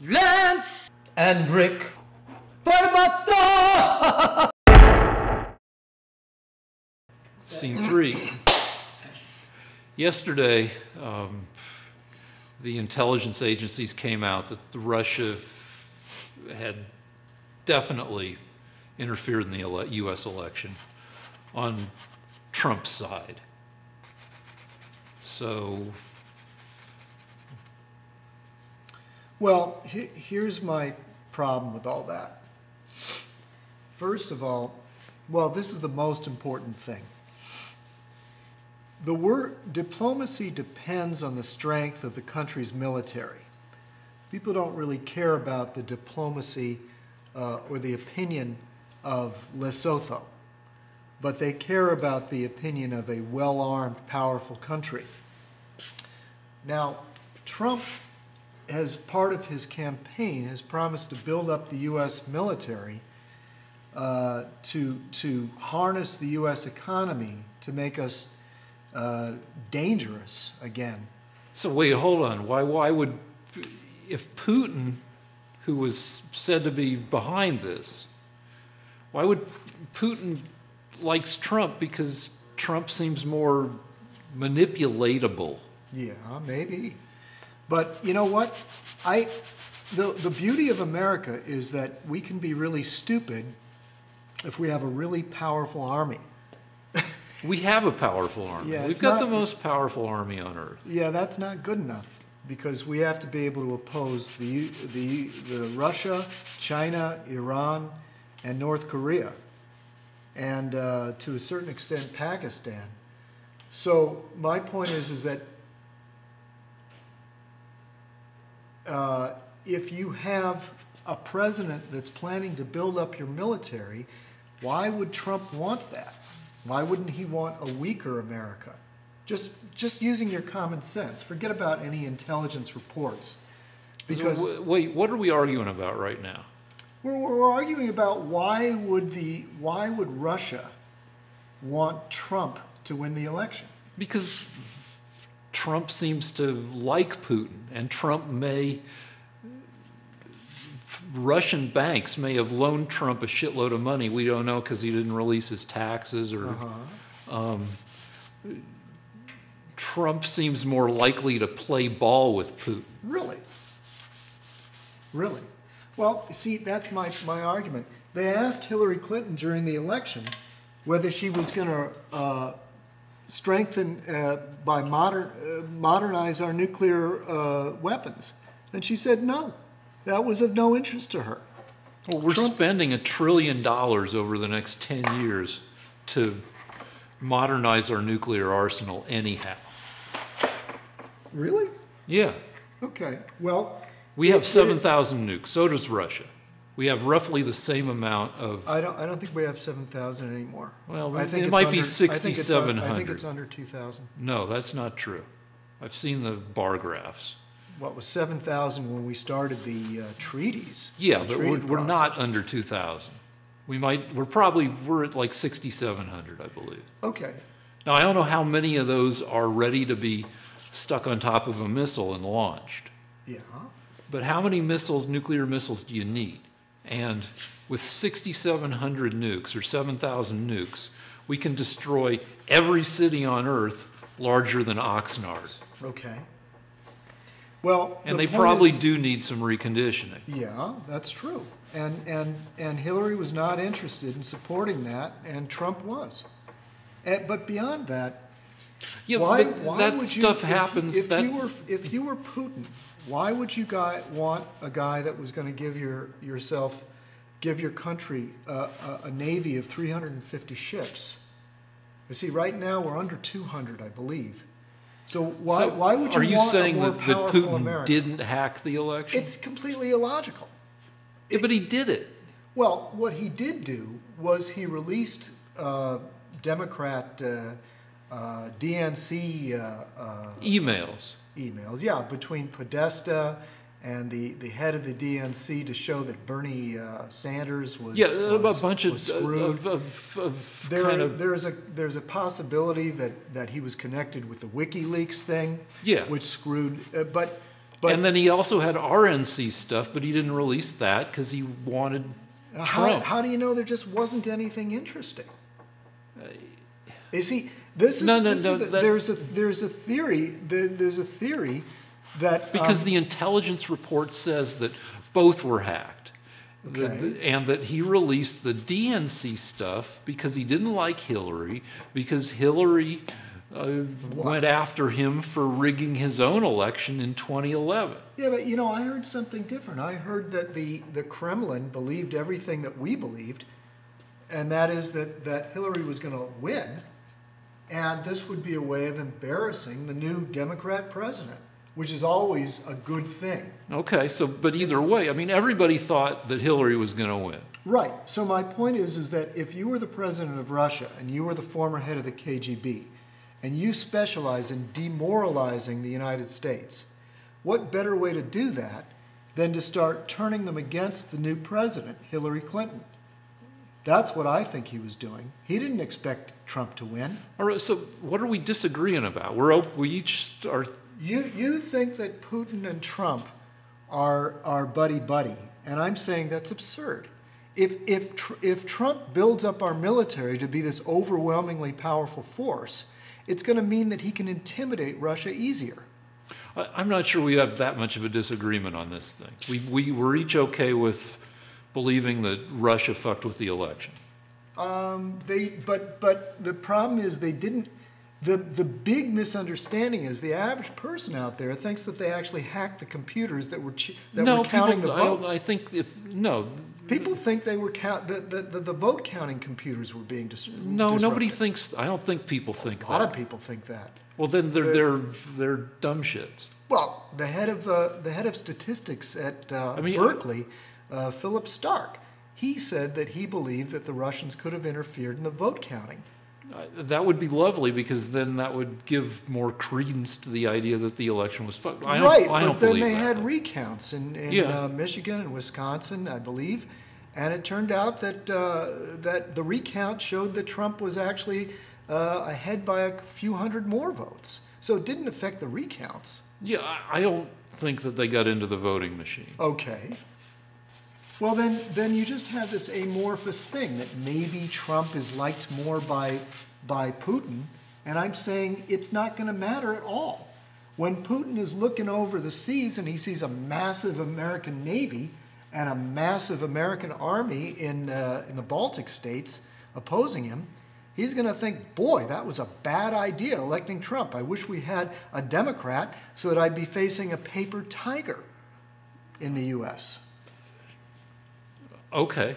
Lance and Rick fight about stuff! Scene 3. Yesterday, the intelligence agencies came out that Russia had definitely interfered in the U.S. election on Trump's side. So, well, here's my problem with all that. First of all, well, this is the most important thing. The word diplomacy depends on the strength of the country's military. People don't really care about the diplomacy or the opinion of Lesotho, but they care about the opinion of a well-armed, powerful country. Now, Trump, as part of his campaign, has promised to build up the U.S. military to harness the U.S. economy to make us dangerous again. So wait, hold on. Why would, if Putin, who was said to be behind this, why would Putin likes Trump? Because Trump seems more manipulatable. Yeah, maybe. But you know what? The beauty of America is that we can be really stupid if we have a really powerful army. We have a powerful army. Yeah, We've got the most powerful army on earth. Yeah, that's not good enough because we have to be able to oppose the Russia, China, Iran, and North Korea, and to a certain extent Pakistan. So my point is that if you have a president that's planning to build up your military, why would Trump want that? Why wouldn't he want a weaker America? Just using your common sense. Forget about any intelligence reports. Because wait, what are we arguing about right now? We're arguing about why would Russia want Trump to win the election? Because Trump seems to like Putin, and Russian banks may have loaned Trump a shitload of money. We don't know because he didn't release his taxes. Or Trump seems more likely to play ball with Putin. Really? Really? Well, see, that's my argument. They asked Hillary Clinton during the election whether she was going to strengthen modernize our nuclear weapons, and she said no. That was of no interest to her. Well, we're spending $1 trillion over the next 10 years to modernize our nuclear arsenal anyhow. Really? Yeah. Okay. Well, we have 7,000 nukes. So does Russia. We have roughly the same amount of. I don't think we have 7,000 anymore. Well, it might be 6,700. I think it's under 2,000. No, that's not true. I've seen the bar graphs. What was 7,000 when we started the treaties? Yeah, but we're not under 2,000. We're at like 6,700, I believe. Okay. Now I don't know how many of those are ready to be stuck on top of a missile and launched. Yeah. But how many nuclear missiles do you need? And with 6,700 nukes or 7,000 nukes, we can destroy every city on Earth larger than Oxnard. Okay. Well, and they probably do need some reconditioning. Yeah, that's true. And Hillary was not interested in supporting that, and Trump was. But beyond that, yeah, why that would stuff you, happens. If you were Putin, why would you want a guy that was going to give your country a navy of 350 ships? You see, right now we're under 200, I believe. So why would you want a more powerful America? Are you saying that Putin didn't hack the election? It's completely illogical. Yeah, but he did it. Well, what he did do was he released Democrat DNC emails, yeah, between Podesta and the head of the DNC to show that Bernie Sanders was a bunch of screwed. There's a possibility that he was connected with the WikiLeaks thing, yeah, which screwed. But And then he also had RNC stuff, but he didn't release that because he wanted Trump. How do you know there just wasn't anything interesting? You see, there's a theory that because the intelligence report says that both were hacked. Okay. And that he released the DNC stuff because he didn't like Hillary, because Hillary went after him for rigging his own election in 2011. Yeah, but you know, I heard something different. I heard that the Kremlin believed everything that we believed, and that is that Hillary was going to win, and this would be a way of embarrassing the new Democrat president, which is always a good thing. Okay, but either way, I mean, everybody thought that Hillary was going to win. Right. So my point is that if you were the president of Russia and you were the former head of the KGB, and you specialize in demoralizing the United States, what better way to do that than to start turning them against the new president, Hillary Clinton? That's what I think he was doing. He didn't expect Trump to win. All right, so what are we disagreeing about? We each are... You think that Putin and Trump are buddy-buddy, and I'm saying that's absurd. If Trump builds up our military to be this overwhelmingly powerful force, it's going to mean that he can intimidate Russia easier. I'm not sure we have that much of a disagreement on this thing. We're each okay with believing that Russia fucked with the election. But the problem is they didn't. The big misunderstanding is the average person out there thinks that they actually hacked the computers that were counting the votes. People think they were the vote counting computers were being disrupted. No, nobody thinks. I don't think people think that. A lot of people think that. Well, then they're dumb shits. Well, the head of statistics at Berkeley, Philip Stark, he said that he believed that the Russians could have interfered in the vote counting. That would be lovely because then that would give more credence to the idea that the election was fucked. But then they had recounts in Michigan and Wisconsin, I believe, and it turned out that that the recount showed that Trump was actually ahead by a few hundred more votes. So it didn't affect the recounts. Yeah, I don't think that they got into the voting machine. Okay. Well, then you just have this amorphous thing that maybe Trump is liked more by Putin, and I'm saying it's not going to matter at all. When Putin is looking over the seas and he sees a massive American Navy and a massive American army in the Baltic states opposing him, he's going to think, boy, that was a bad idea, electing Trump. I wish we had a Democrat so that I'd be facing a paper tiger in the U.S. Okay.